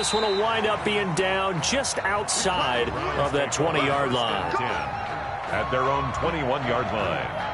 this one will wind up being down just outside of that 20-yard line. At their own 21-yard line.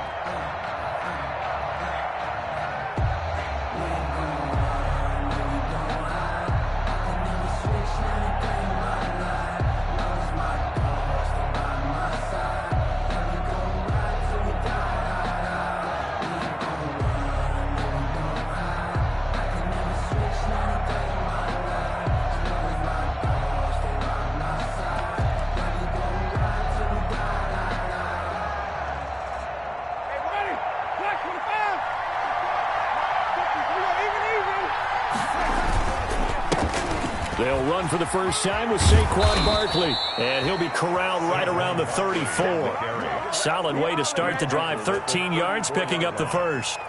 They'll run for the first time with Saquon Barkley, and he'll be corralled right around the 34. Solid way to start the drive, 13 yards, picking up the first.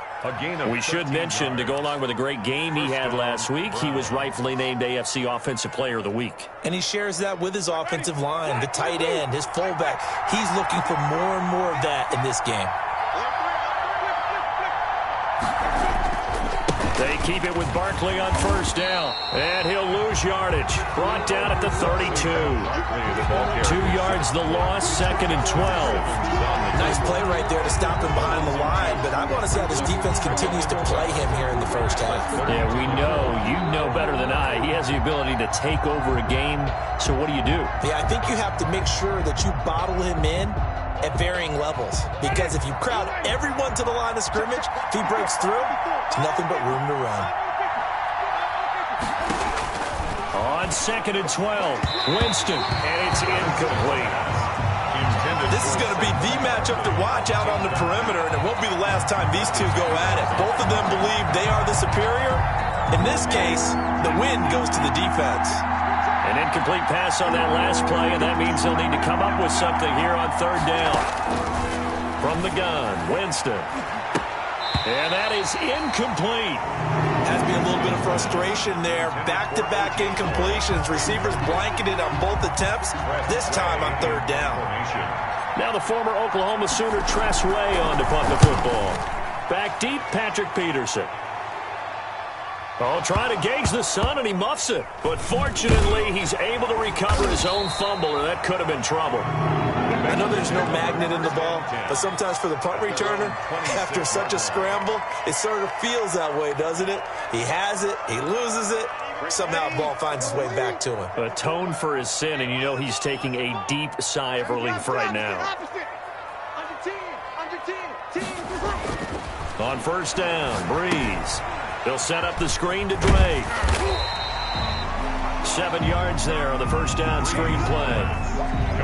We should mention, to go along with a great game he had last week, he was rightfully named AFC Offensive Player of the Week. And he shares that with his offensive line, the tight end, his fullback. He's looking for more and more of that in this game. They keep it with Barkley on first down, and he'll lose yardage. Brought down at the 32. 2 yards the loss, 2nd and 12. Nice play right there to stop him behind the line, but I want to see how this defense continues to play him here in the first half. Yeah, we know. You know better than I. He has the ability to take over a game, so what do you do? Yeah, I think you have to make sure that you bottle him in at varying levels, because if you crowd everyone to the line of scrimmage, if he breaks through, it's nothing but room to run. On 2nd and 12, Winston, and it's incomplete. This is going to be the matchup to watch out on the perimeter, and it won't be the last time these two go at it. Both of them believe they are the superior. In this case, the win goes to the defense. An incomplete pass on that last play, and that means they'll need to come up with something here on 3rd down. From the gun, Winston. And that is incomplete. Has to be a little bit of frustration there. Back-to-back incompletions. Receivers blanketed on both attempts, this time on 3rd down. Now the former Oklahoma Sooner Tress Way on to punt the football. Back deep, Patrick Peterson. Oh, trying to gauge the sun, and he muffs it. But fortunately, he's able to recover his own fumble, or that could have been trouble. I know there's no magnet in the ball, but sometimes for the punt returner, after such a scramble, it sort of feels that way, doesn't it? He has it, he loses it, somehow the ball finds its way back to him. Atone for his sin, and you know he's taking a deep sigh of relief right now. On first down, Breeze. He'll set up the screen to Drake. 7 yards there on the first down screen play.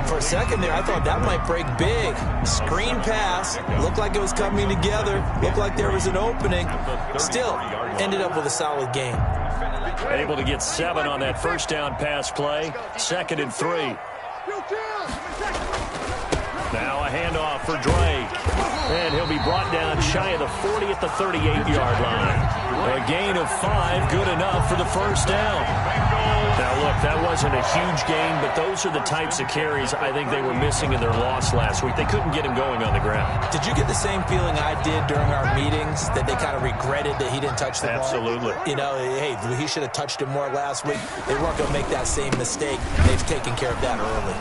For a second there, I thought that might break big. Screen pass. Looked like it was coming together. Looked like there was an opening. Still, ended up with a solid game. Able to get 7 on that first down pass play. 2nd and 3. Now a handoff for Drake. And he'll be brought down shy of the 40 at the 38-yard line. A gain of 5, good enough for the first down. Now, look, that wasn't a huge gain, but those are the types of carries I think they were missing in their loss last week. They couldn't get him going on the ground. Did you get the same feeling I did during our meetings, that they kind of regretted that he didn't touch the ball? Absolutely. You know, hey, he should have touched it more last week. They weren't going to make that same mistake. They've taken care of that early.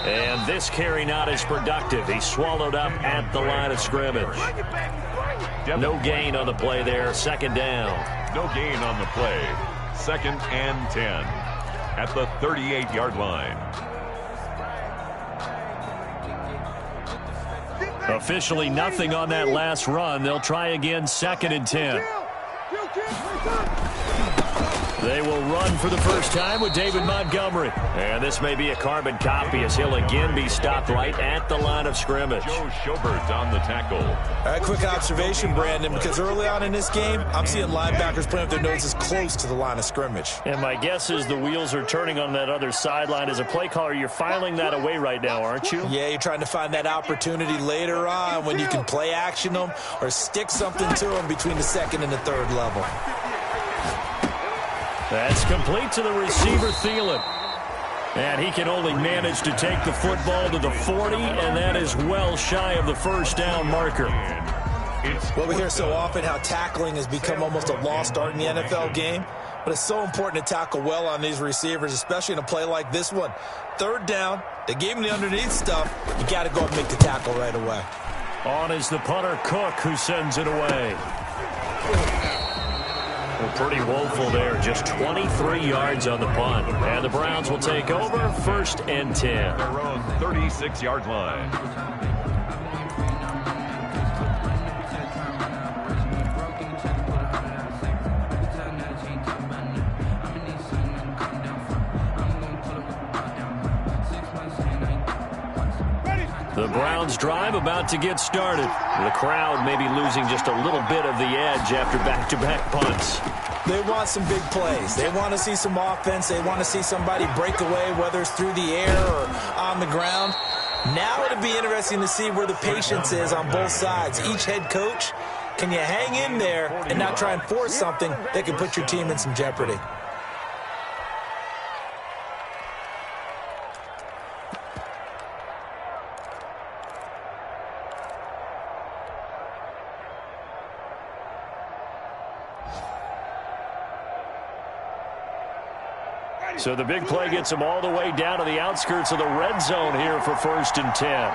And this carry not as productive. He's swallowed up at the line of scrimmage. No gain on the play there. 2nd down. No gain on the play. 2nd and 10 at the 38-yard line. Officially nothing on that last run. They'll try again, 2nd and 10. They will run for the first time with David Montgomery. And this may be a carbon copy as he'll again be stopped right at the line of scrimmage. Joe Schobert on the tackle. All right, quick observation, Brandon, because early on in this game, I'm seeing linebackers playing with their noses close to the line of scrimmage. And my guess is the wheels are turning on that other sideline. As a play caller, you're filing that away right now, aren't you? Yeah, you're trying to find that opportunity later on when you can play action them or stick something to them between the 2nd and the 3rd level. That's complete to the receiver, Thielen. And he can only manage to take the football to the 40, and that is well shy of the first down marker. Well, we hear so often how tackling has become almost a lost art in the NFL game. But it's so important to tackle well on these receivers, especially in a play like this one. Third down, they gave him the underneath stuff. You got to go and make the tackle right away. On is the punter, Cook, who sends it away. Well, pretty woeful there. Just 23 yards on the punt. And the Browns will take over 1st and 10. Their own 36-yard line. The Browns drive about to get started. The crowd may be losing just a little bit of the edge after back-to-back punts. They want some big plays. They want to see some offense. They want to see somebody break away, whether it's through the air or on the ground. Now it'll be interesting to see where the patience is on both sides. Each head coach, can you hang in there and not try and force something that can put your team in some jeopardy? So the big play gets them all the way down to the outskirts of the red zone here for 1st and 10.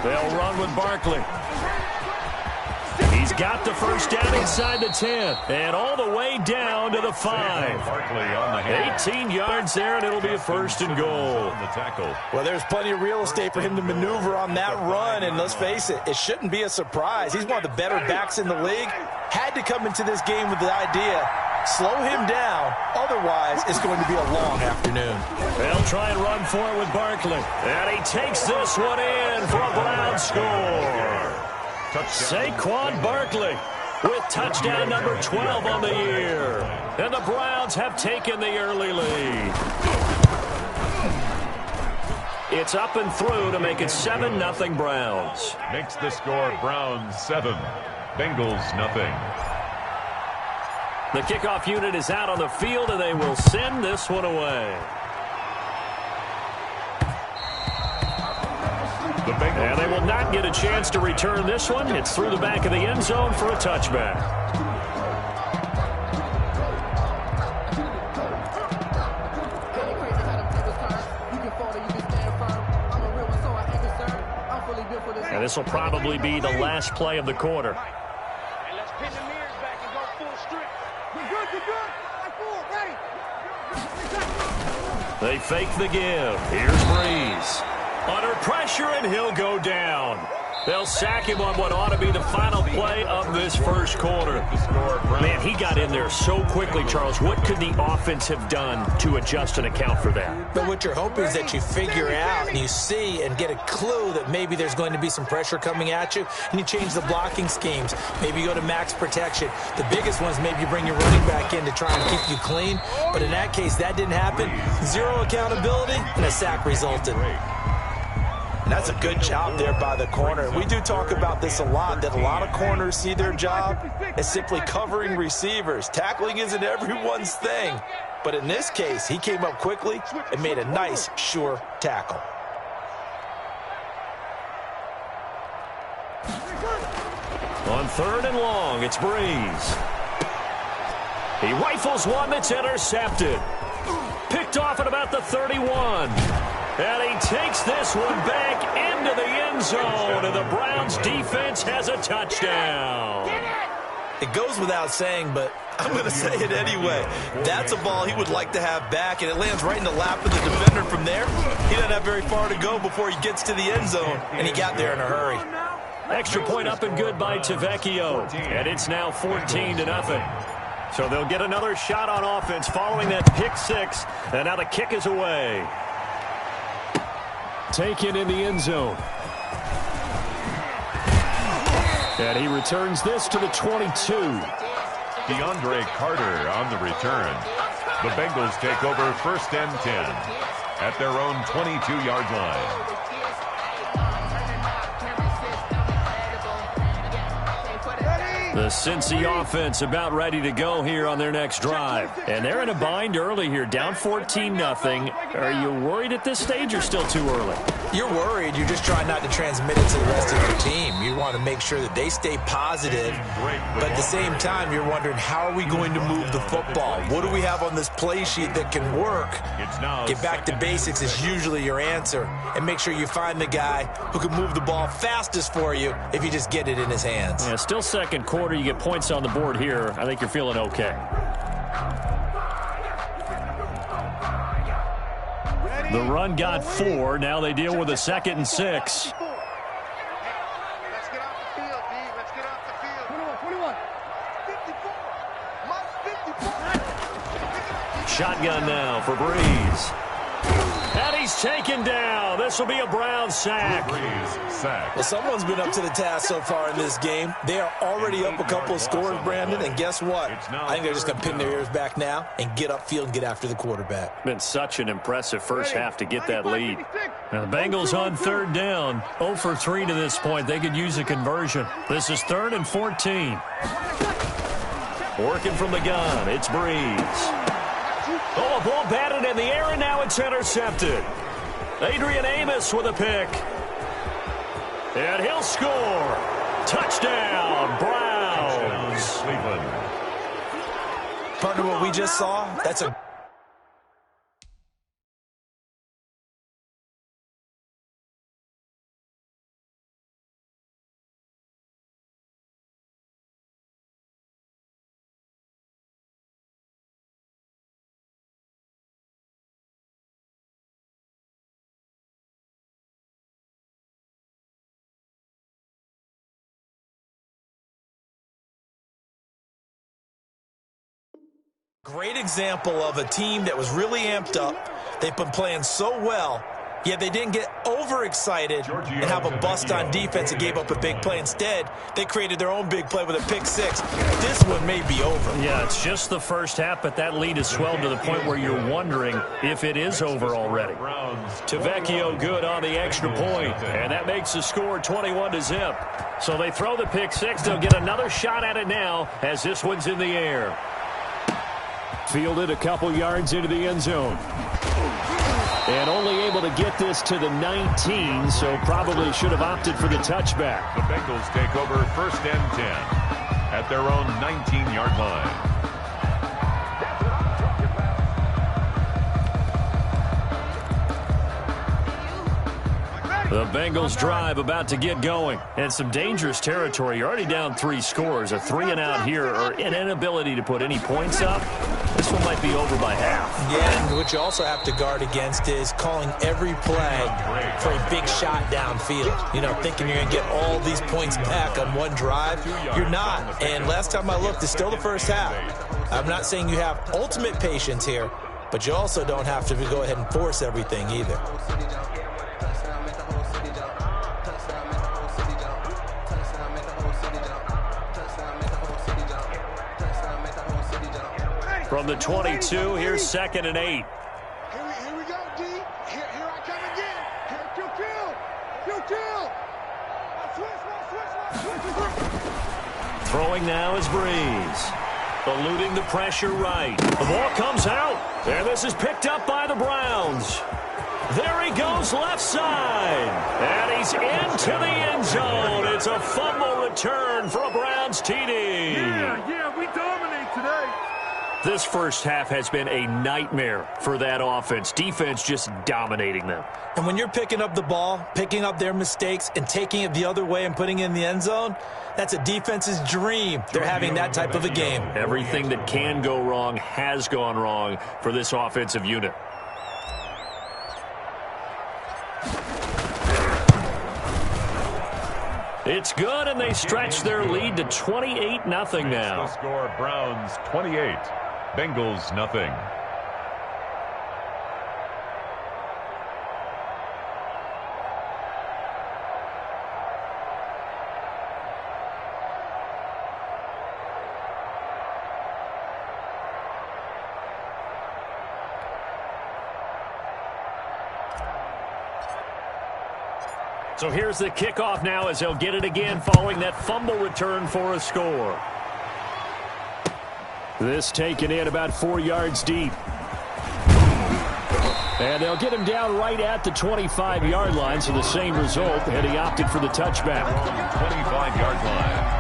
They'll run with Barkley. He's got the first down inside the 10 and all the way down to the 5. Barkley on the hand. 18 yards there, and it'll be a 1st and goal. The tackle. Well, there's plenty of real estate for him to maneuver on that run, and let's face it, it shouldn't be a surprise. He's one of the better backs in the league. Had to come into this game with the idea, slow him down, otherwise it's going to be a long afternoon. They'll try and run for it with Barkley. And he takes this one in for a Brown score. Saquon Barkley with touchdown number 12 on the year. And the Browns have taken the early lead. It's up and through to make it 7-0 Browns. Makes the score Browns 7, Bengals nothing. The kickoff unit is out on the field, and they will send this one away. And they will not get a chance to return this one. It's through the back of the end zone for a touchback. And this will probably be the last play of the quarter. They fake the give. Here's Breeze. Under pressure, and he'll go down. They'll sack him on what ought to be the final play of this first quarter. Man, he got in there so quickly, Charles. What could the offense have done to adjust and account for that? But what you're hoping is that you figure out and you see and get a clue that maybe there's going to be some pressure coming at you, and you change the blocking schemes. Maybe you go to max protection. The biggest one is maybe you bring your running back in to try and keep you clean. But in that case, that didn't happen. Zero accountability, and a sack resulted. And that's a good job there by the corner. We do talk about this a lot, that a lot of corners see their job as simply covering receivers. Tackling isn't everyone's thing. But in this case, he came up quickly and made a nice, sure tackle. On 3rd and long, it's Breeze. He rifles one that's intercepted. Picked off at about the 31. And he takes this one back into the end zone, and the Browns defense has a touchdown. It goes without saying, but I'm going to say it anyway. That's a ball he would like to have back, and it lands right in the lap of the defender from there. He doesn't have very far to go before he gets to the end zone, and he got there in a hurry. Extra point up and good by Tavecchio, and it's now 14-0. So they'll get another shot on offense following that pick six, and now the kick is away. Taken in the end zone. And he returns this to the 22. DeAndre Carter on the return. The Bengals take over 1st and 10 at their own 22-yard line. The Cincy offense about ready to go here on their next drive. And they're in a bind early here, down 14-0. Are you worried at this stage or still too early? You're worried. You're just trying not to transmit it to the rest of your team. You want to make sure that they stay positive. But at the same time, you're wondering, how are we going to move the football? What do we have on this play sheet that can work? Get back to basics is usually your answer. And make sure you find the guy who can move the ball fastest for you if you just get it in his hands. Yeah, still second quarter. You get points on the board here. I think you're feeling okay. The run got 4. Now they deal with a 2nd and 6. Let's get off the field, D. Let's get off the field. 21. 54. Shotgun now for Breeze. And he's taken down. This will be a Brown sack. Breeze sack. Well, someone's been up to the task so far in this game. They are already up a couple of scores, Brandon, and guess what? I think they're just going to pin their ears back now and get upfield and get after the quarterback. Been such an impressive first half to get that lead. Now the Bengals on 3rd down. 0 for 3 to this point. They could use a conversion. This is 3rd and 14. Working from the gun. It's Breeze. Oh, a ball batted in the air, and now it's intercepted. Adrian Amos with a pick. And he'll score. Touchdown, Browns. Cleveland. Partner, what we just saw, that's a... Great example of a team that was really amped up. They've been playing so well, yet they didn't get overexcited and have a bust on defense and gave up a big play. Instead, they created their own big play with a pick 6. This one may be over. Yeah, it's just the first half, but that lead has swelled to the point where you're wondering if it is over already. Tavecchio good on the extra point, and that makes the score 21-0. So they throw the pick 6. They'll get another shot at it now as this one's in the air. Fielded a couple yards into the end zone. And only able to get this to the 19, so probably should have opted for the touchback. The Bengals take over 1st and 10 at their own 19-yard line. The Bengals drive about to get going. And some dangerous territory. You're already down 3 scores. A 3-and-out here, or an inability to put any points up. This one might be over by half. Yeah, and what you also have to guard against is calling every play for a big shot downfield. You know, thinking you're going to get all these points back on one drive. You're not. And last time I looked, it's still the first half. I'm not saying you have ultimate patience here, but you also don't have to go ahead and force everything either. From the 22, here's 2nd and 8. Here we go, D. Here I come again. Switch. Throwing now is Breeze. Eluding the pressure right. The ball comes out, and this is picked up by the Browns. There he goes left side, and he's into the end zone. It's a fumble return for a Browns TD. Yeah, we dominate today. This first half has been a nightmare for that offense. Defense just dominating them. And when you're picking up the ball, picking up their mistakes, and taking it the other way and putting it in the end zone, that's a defense's dream. They're having that type of a game. Everything that can go wrong has gone wrong for this offensive unit. It's good, and they stretch their lead to 28-0 now. The score, Browns 28, Bengals nothing. So here's the kickoff now as they'll get it again following that fumble return for a score. This taken in about 4 yards deep. And they'll get him down right at the 25-yard line, so the same result, and he opted for the touchback. 25-yard line.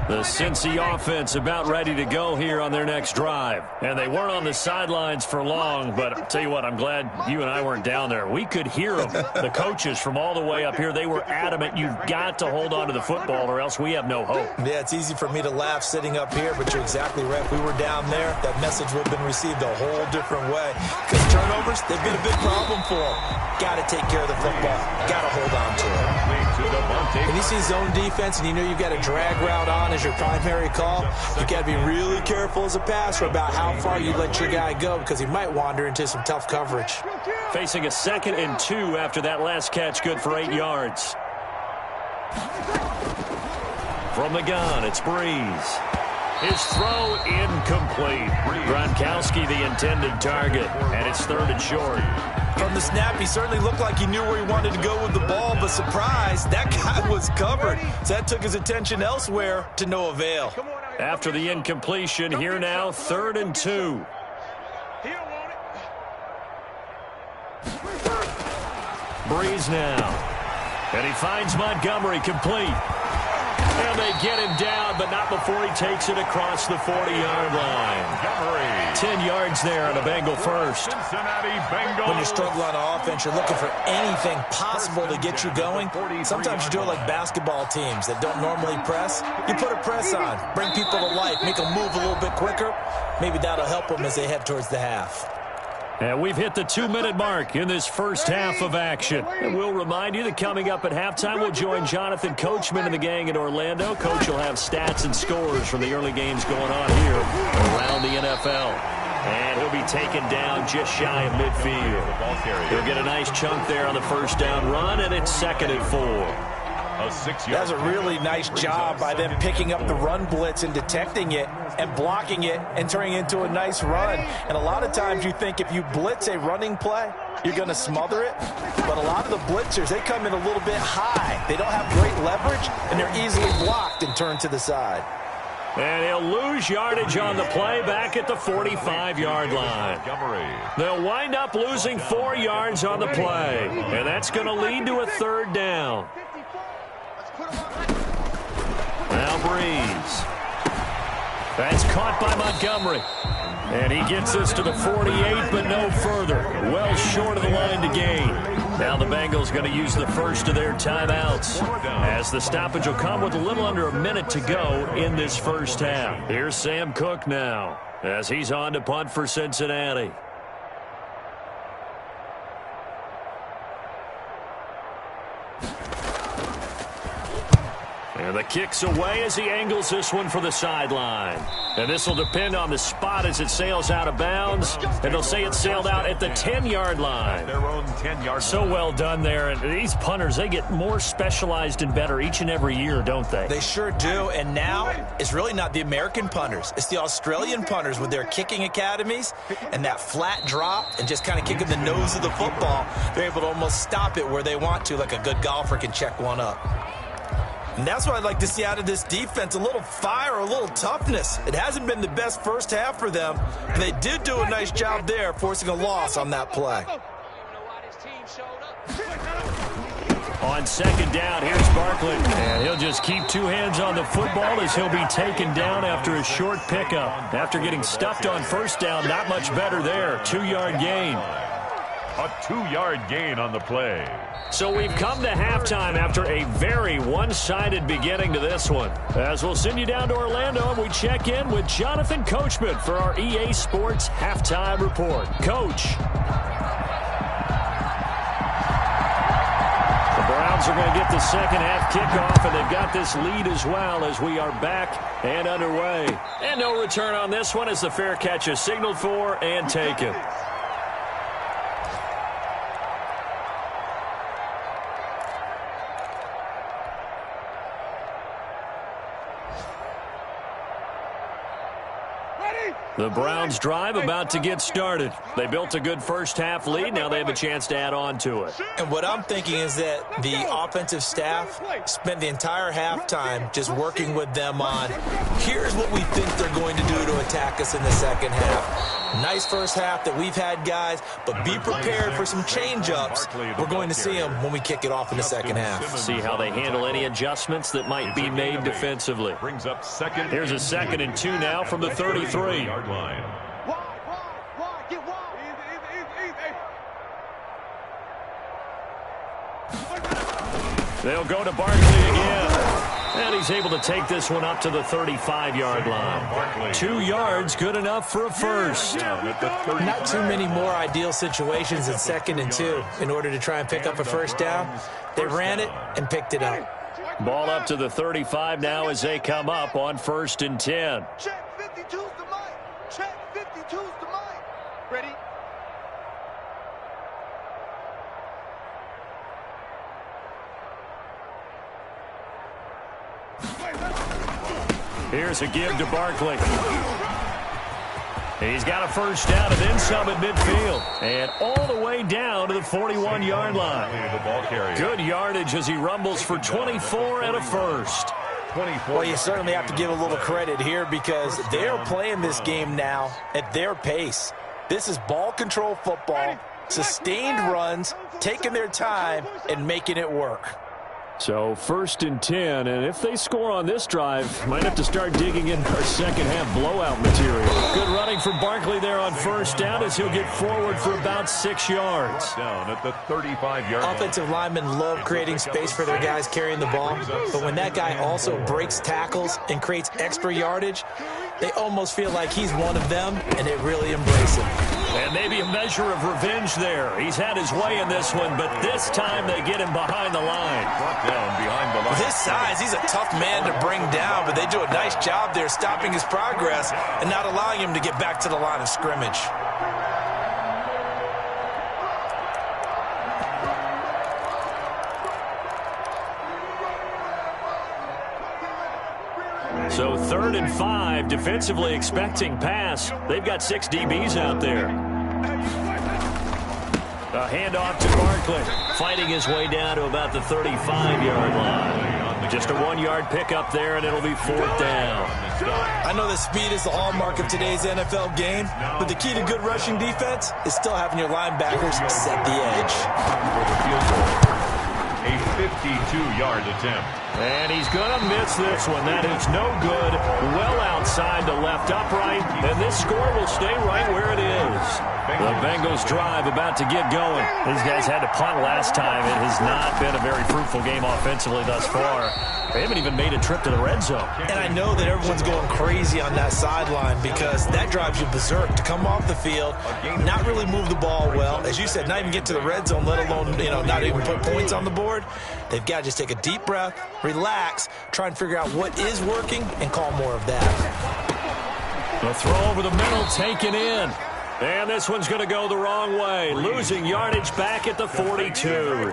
The Cincy offense about ready to go here on their next drive. And they weren't on the sidelines for long, but I'll tell you what, I'm glad you and I weren't down there. We could hear them, the coaches from all the way up here. They were adamant, you've got to hold on to the football or else we have no hope. Yeah, it's easy for me to laugh sitting up here, but you're exactly right. If we were down there, that message would have been received a whole different way. Because turnovers, they've been a big problem for them. Got to take care of the football. Got to hold on to it. When you see zone defense and you know you've got a drag route on as your primary call, you got to be really careful as a passer about how far you let your guy go because he might wander into some tough coverage. Facing a 2nd and 2 after that last catch, good for 8 yards. From the gun, it's Breeze. His throw incomplete. Gronkowski the intended target, and it's 3rd and short. From the snap, he certainly looked like he knew where he wanted to go with the ball, but surprise, that guy was covered. So that took his attention elsewhere to no avail. After the incompletion, here now, 3rd and 2. Breeze now. And he finds Montgomery complete. And they get him down, but not before he takes it across the 40-yard line. Montgomery. 10 yards there on a Bengal first. Cincinnati Bengals. When you struggle on offense, you're looking for anything possible to get you going. Sometimes you do it like basketball teams that don't normally press. You put a press on, bring people to life, make them move a little bit quicker. Maybe that'll help them as they head towards the half. And we've hit the 2-minute mark in this first half of action. And we'll remind you that coming up at halftime, we'll join Jonathan Coachman and the gang in Orlando. Coach will have stats and scores from the early games going on here around the NFL. And he'll be taken down just shy of midfield. He'll get a nice chunk there on the first down run, and it's 2nd and 4. That's a really nice job by them picking up the run blitz and detecting it and blocking it and turning it into a nice run. And a lot of times you think if you blitz a running play, you're going to smother it. But a lot of the blitzers, they come in a little bit high. They don't have great leverage, and they're easily blocked and turned to the side. And he'll lose yardage on the play back at the 45-yard line. They'll wind up losing 4 yards on the play. And that's going to lead to a 3rd down. Now Breeze. That's caught by Montgomery. And he gets this to the 48, but no further. Well short of the line to gain. Now the Bengals going to use the first of their timeouts, as the stoppage will come with a little under a minute to go in this first half. Here's Sam Cook now, as he's on to punt for Cincinnati. And the kick's away as he angles this one for the sideline. And this will depend on the spot as it sails out of bounds. And they'll say it sailed out at the 10-yard line. Their own 10-yard So well done there. And these punters, they get more specialized and better each and every year, don't they? They sure do. And now it's really not the American punters. It's the Australian punters with their kicking academies and that flat drop and just kind of kicking the nose of the football. They're able to almost stop it where they want to, like a good golfer can check one up. And that's what I'd like to see out of this defense, a little fire, a little toughness. It hasn't been the best first half for them, but they did do a nice job there, forcing a loss on that play. On 2nd down, here's Barkley. And he'll just keep 2 hands on the football as he'll be taken down after a short pickup. After getting stuffed on 1st down, not much better there. 2-yard gain. A 2-yard gain on the play. So we've come to halftime after a very one-sided beginning to this one. As we'll send you down to Orlando and we check in with Jonathan Coachman for our EA Sports Halftime Report. Coach. The Browns are going to get the second half kickoff, and they've got this lead as well as we are back and underway. And no return on this one as the fair catch is signaled for and taken. The Browns drive about to get started. They built a good first-half lead. Now they have a chance to add on to it. And what I'm thinking is that the offensive staff spent the entire halftime just working with them on, here's what we think they're going to do to attack us in the second half. Nice first half that we've had, guys, but be prepared for some change-ups. We're going to see them when we kick it off in the second half. See how they handle any adjustments that might be made defensively. Brings up second. Here's a 2nd and 2 now from the 33. Line. They'll go to Barkley again. And he's able to take this one up to the 35-yard line. 2 yards, good enough for a first. Not too many more ideal situations in 2nd and 2 in order to try and pick up a first down. They ran it and picked it up. Ball up to the 35 now as they come up on 1st and 10. Check 52's the mic. Check 52's the mic. Ready? Here's a give to Barkley. He's got a first down and then some at midfield. And all the way down to the 41-yard line. Good yardage as he rumbles for 24 and a first. Well, you certainly have to give a little credit here because they're playing this game now at their pace. This is ball control football, sustained runs, taking their time, and making it work. So 1st and 10, and if they score on this drive, might have to start digging in our second half blowout material. Good running for Barkley there on first down as he'll get forward for about 6 yards. Down at the 35-yard line. Offensive linemen love creating space for their guys carrying the ball, but when that guy also breaks tackles and creates extra yardage, they almost feel like he's one of them, and they really embrace him. And maybe a measure of revenge there. He's had his way in this one, but this time they get him behind the line. Brought down behind the line. With his size, he's a tough man to bring down, but they do a nice job there stopping his progress and not allowing him to get back to the line of scrimmage. So 3rd and 5, defensively expecting pass. They've got 6 DBs out there. A handoff to Barkley, fighting his way down to about the 35-yard line. Just a 1-yard pickup there, and it'll be 4th down. I know that speed is the hallmark of today's NFL game, but the key to good rushing defense is still having your linebackers set the edge. A 52-yard attempt. And he's going to miss this one. That is no good. Well outside the left upright, and this score will stay right where it is. The Bengals drive about to get going. These guys had to punt last time. It has not been a very fruitful game offensively thus far. They haven't even made a trip to the red zone. And I know that everyone's going crazy on that sideline because that drives you berserk to come off the field, not really move the ball well. As you said, not even get to the red zone, let alone, not even put points on the board. They've got to just take a deep breath, relax, try and figure out what is working, and call more of that. The throw over the middle taken in. And this one's going to go the wrong way. Losing yardage back at the 42.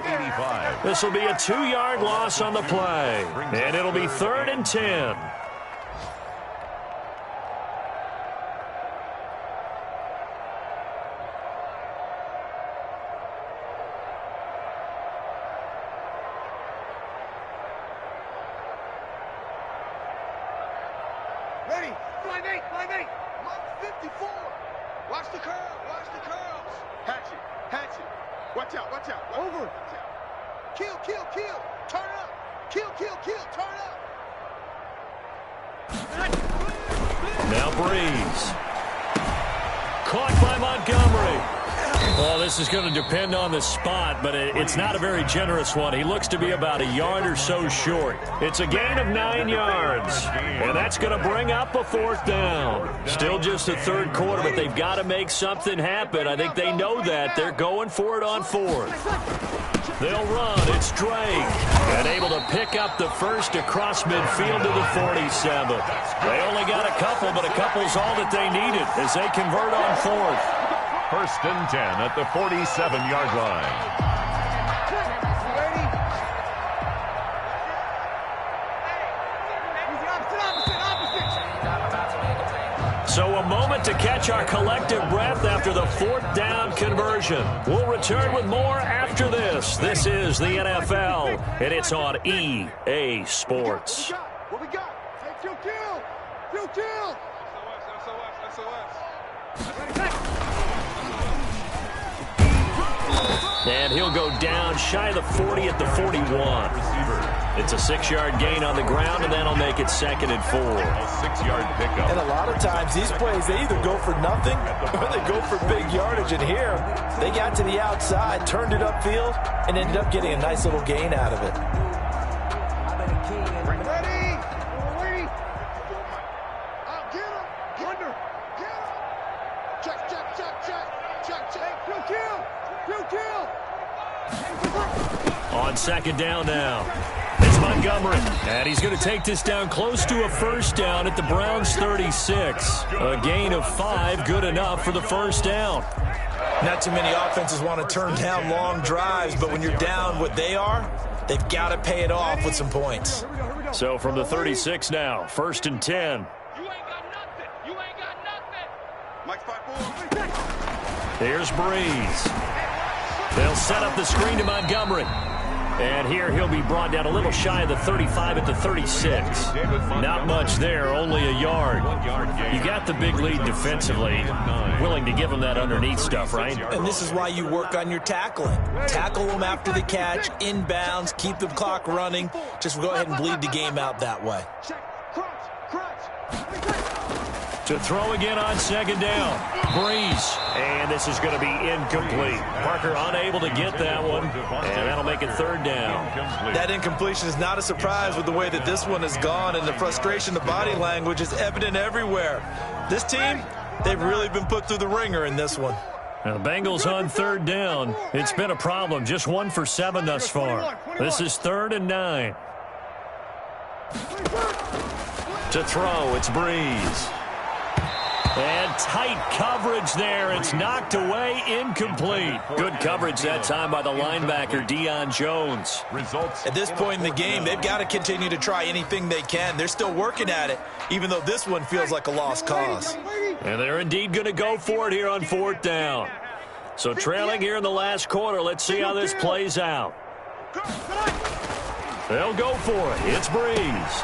This will be a 2-yard loss on the play. And it'll be 3rd and 10. Ready? Line 8, line 8. Mark 54. Watch the curl, watch the curls. Hatch it, hatch it. Watch out, watch out. Over. Watch out. Kill, kill, kill. Turn up. Kill, kill, kill. Turn up. Now Breeze. Caught by Montgomery. Well, this is going to depend on the spot, but it's not a very generous one. He looks to be about a yard or so short. It's a gain of 9 yards, and that's going to bring up a 4th down. Still just the 3rd quarter, but they've got to make something happen. I think they know that. They're going for it on 4th. They'll run. It's Drake. And able to pick up the first across midfield to the 47. They only got a couple, but a couple's all that they needed as they convert on 4th. 1st and 10 at the 47-yard line. So a moment to catch our collective breath after the fourth down conversion. We'll return with more after this. This is the NFL, and it's on EA Sports. What we got? Hey, Phil Kill! Phil Kill! And he'll go down shy of the 40 at the 41. It's a 6-yard gain on the ground, and that'll make it 2nd and 4. A 6-yard pickup. And a lot of times these plays, they either go for nothing or they go for big yardage. And here, they got to the outside, turned it upfield, and ended up getting a nice little gain out of it. Ready? Ready? I'll get him. Get him. Get him. Check, check, check, check. Check, check. Phil Kill! Phil Kill! On 2nd down now, it's Montgomery. And he's going to take this down close to a first down at the Browns' 36. A gain of 5, good enough for the first down. Not too many offenses want to turn down long drives, but when you're down what they are, they've got to pay it off with some points. So from the 36 now, 1st and 10. You ain't got nothing. You ain't got nothing. Mike's 5-4. Here's Breeze. They'll set up the screen to Montgomery. And here he'll be brought down a little shy of the 35 at the 36. Not much there, only a yard. You got the big lead defensively. Willing to give him that underneath stuff, right? And this is why you work on your tackling. Tackle them after the catch, inbounds, keep the clock running. Just go ahead and bleed the game out that way. To throw again on 2nd down. Breeze. And this is going to be incomplete. Parker unable to get that one. And that'll make it 3rd down. That incompletion is not a surprise with the way that this one has gone, and the frustration, the body language is evident everywhere. This team, they've really been put through the ringer in this one. Now the Bengals on 3rd down. It's been a problem. Just 1 for 7 thus far. This is 3rd and 9. To throw, it's Breeze. And tight coverage there. It's knocked away, incomplete. Good coverage that time by the linebacker, Deion Jones. At this point in the game, they've got to continue to try anything they can. They're still working at it, even though this one feels like a lost cause. And they're indeed going to go for it here on 4th down. So trailing here in the last quarter, let's see how this plays out. They'll go for it. It's Breeze.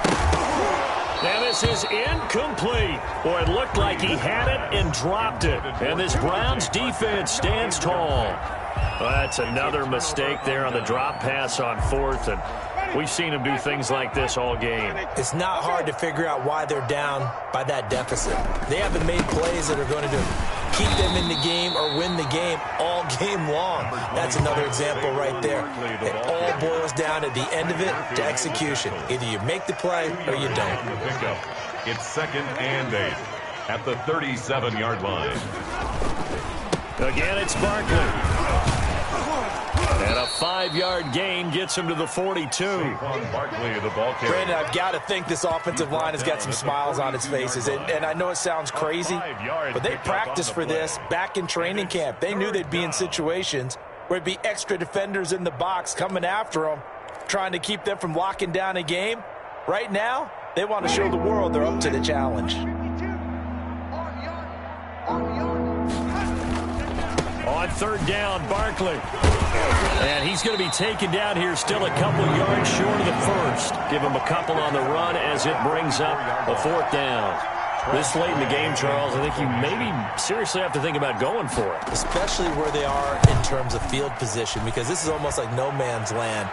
And this is incomplete. Boy, it looked like he had it and dropped it. And this Browns defense stands tall. Well, that's another mistake there on the drop pass on 4th. And we've seen him do things like this all game. It's not hard to figure out why they're down by that deficit. They haven't made plays that are going to keep them in the game or win the game all game long. That's another example right there. It all boils down at the end of it to execution. Either you make the play or you don't. It's 2nd and 8 at the 37-yard line. Again, it's Barkley. And a 5-yard gain gets him to the 42. Barkley, the ball carrier. Brandon, I've got to think this offensive line has got some smiles on its faces. And I know it sounds crazy, but they practiced for this back in training camp. They knew they'd be in situations where there'd be extra defenders in the box coming after them, trying to keep them from locking down a game. Right now, they want to show the world they're up to the challenge. On 3rd down, Barkley. And he's going to be taken down here still a couple yards short of the first. Give him a couple on the run as it brings up a 4th down. This late in the game, Charles, I think you maybe seriously have to think about going for it. Especially where they are in terms of field position, because this is almost like no man's land.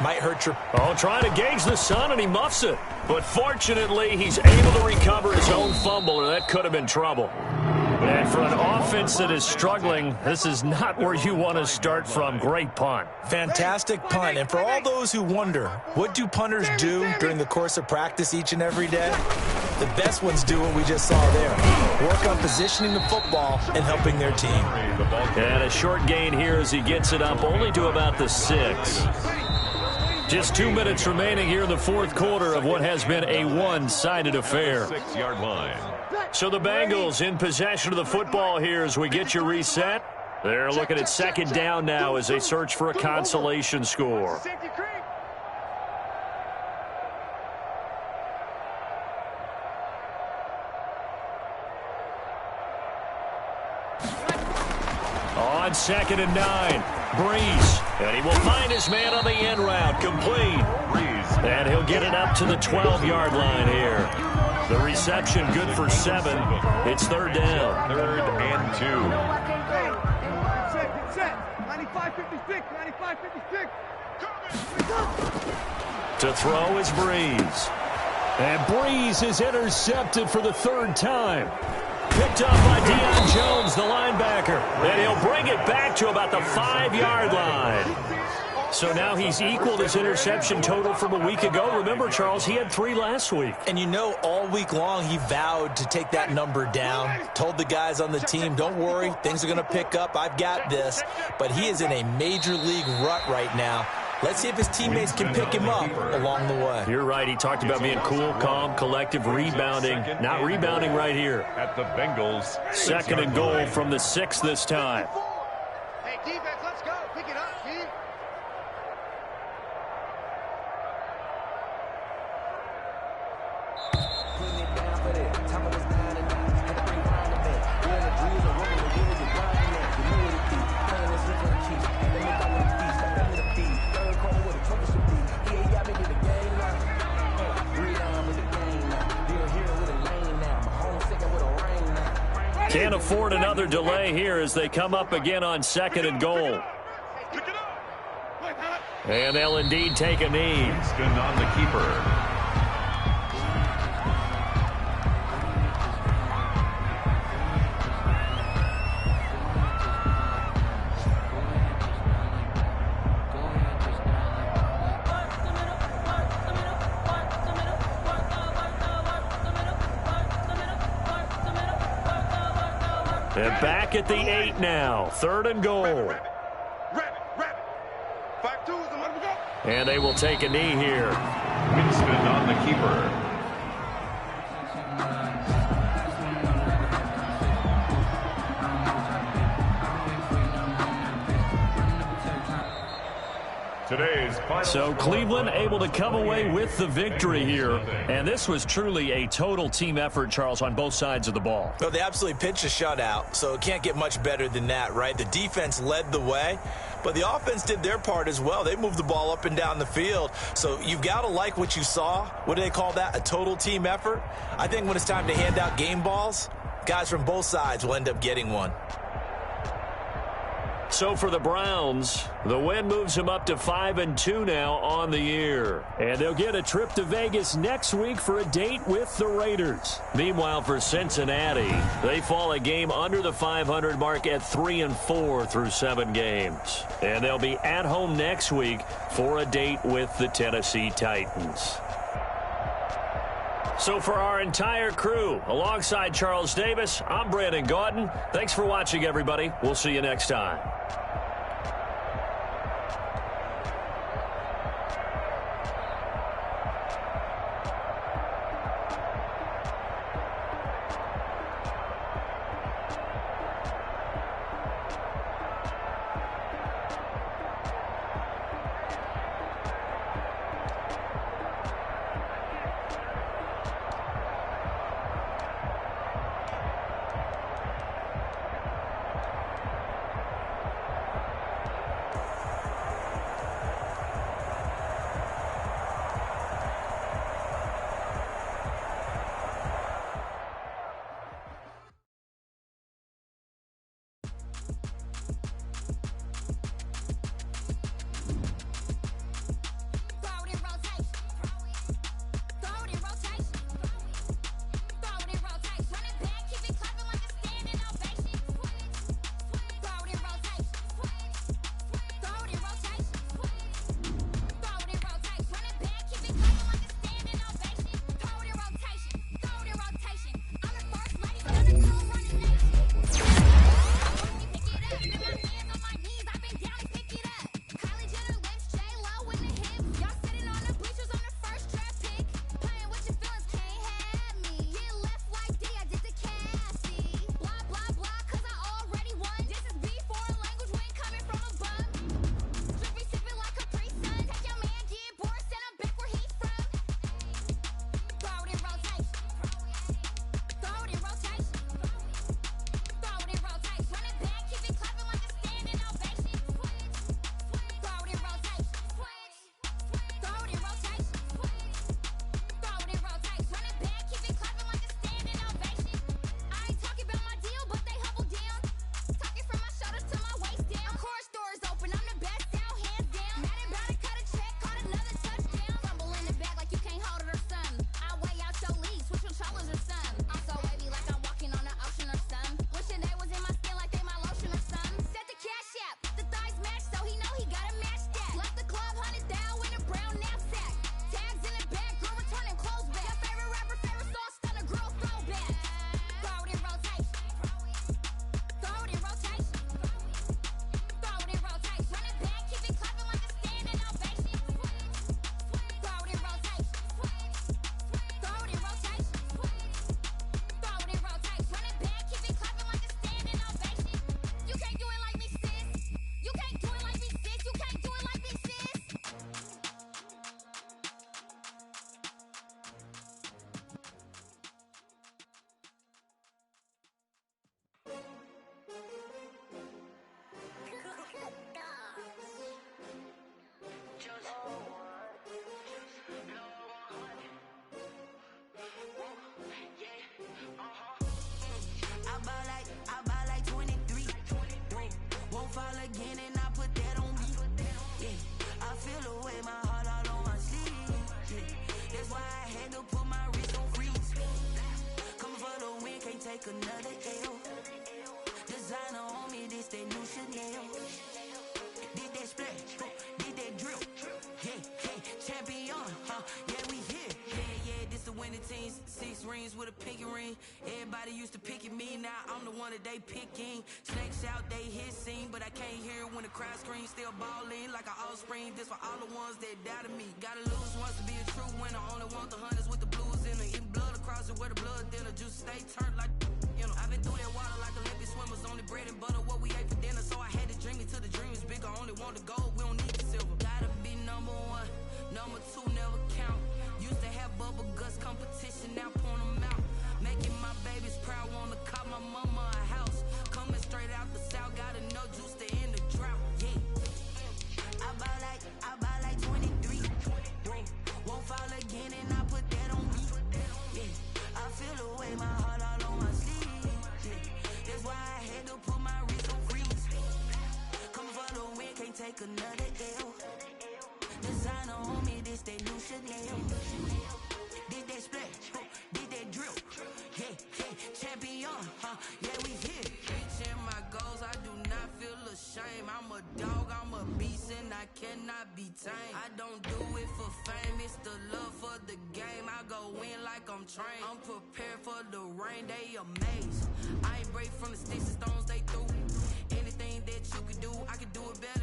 Might hurt your... Oh, trying to gauge the sun, and he muffs it. But fortunately, he's able to recover his own fumble, or that could have been trouble. And for an offense that is struggling, this is not where you want to start from. Great punt. Fantastic punt. And for all those who wonder, what do punters do during the course of practice each and every day? The best ones do what we just saw there. Work on positioning the football and helping their team. And a short gain here as he gets it up only to about the 6. Just 2 minutes remaining here in the 4th quarter of what has been a one-sided affair. 6-yard line. So the Bengals in possession of the football here as we get you reset. They're looking at 2nd down now as they search for a consolation score. On 2nd and 9, Brees. And he will find his man on the end route. Complete. Brees. And he'll get it up to the 12-yard line here. The reception good for 7. It's 3rd down. 3rd and 2. Set. 95-56. 95-56. To throw is Brees. And Brees is intercepted for the 3rd time. Picked up by Deion Jones, the linebacker. And he'll bring it back to about the 5-yard line. So now he's equaled his interception total from a week ago. Remember, Charles, he had 3 last week. And you know, all week long he vowed to take that number down. Told the guys on the team, don't worry, things are going to pick up. I've got this. But he is in a major league rut right now. Let's see if his teammates can pick him up along the way. You're right. He talked about being cool, calm, collective, rebounding. Not rebounding right here. At the Bengals. 2nd and goal from the 6 this time. Hey, defense, let's go. Pick it up, G. Can't afford another delay here as they come up again on 2nd and goal. And they'll indeed take a knee. Winston on the keeper. And back at the 8 now. 3rd and goal. Rabbit. 5-2 is the let him go. And they will take a knee here. Winston on the keeper. Today's final. So Cleveland able to come away with the victory here. And this was truly a total team effort, Charles, on both sides of the ball. Well, they absolutely pitched a shutout, so it can't get much better than that, right? The defense led the way, but the offense did their part as well. They moved the ball up and down the field. So you've got to like what you saw. What do they call that? A total team effort? I think when it's time to hand out game balls, guys from both sides will end up getting one. So for the Browns, the win moves them up to 5-2 now on the year. And they'll get a trip to Vegas next week for a date with the Raiders. Meanwhile, for Cincinnati, they fall a game under the 500 mark at 3-4 through 7 games. And they'll be at home next week for a date with the Tennessee Titans. So for our entire crew, alongside Charles Davis, I'm Brandon Gaudin. Thanks for watching, everybody. We'll see you next time. take another L. Designer on me, this that new Chanel. Did that splash, did that drill. Yeah, champion, yeah, we here. Yeah, this the winning teams. 6 rings with a pinky ring. Everybody used to pick at me, now I'm the one that they picking. Snakes out, they hit scene, but I can't hear when the crowd screams. Still ballin' like an offspring. This for all the ones that doubted me. Gotta lose once to be a true winner. Only want the hunters with the blues in them. Eating blood across it where the blood dinner. Juice stay turned like, you know. I've been through that water like Olympic swimmers. Only bread and butter, what we ate for dinner. So I had to dream it till the dream is bigger. Only want the gold, we don't need the silver. Gotta be number 1, number 2 never count. Used to have bubble guts competition, now point them out. Making my babies proud, wanna cop my mama a house. Coming straight out the south, got enough juice to end the drought. Yeah, I buy like 23. Whoa, won't fall again, and I put that on me. Yeah, I feel the way, my heart all on my sleeve. Yeah, that's why I had to put my wrist on freeze. Coming for the win, can't take another L. Designer on me, this that new Chanel. Did that splash, did that drill. Yeah, champion, yeah, we here. Reaching my goals, I do not feel ashamed. I'm a dog, I'm a beast, and I cannot be tamed. I don't do it for fame, it's the love for the game. I go in like I'm trained. I'm prepared for the rain, they amazed. I ain't break from the sticks and stones they threw. Anything that you can do, I can do it better.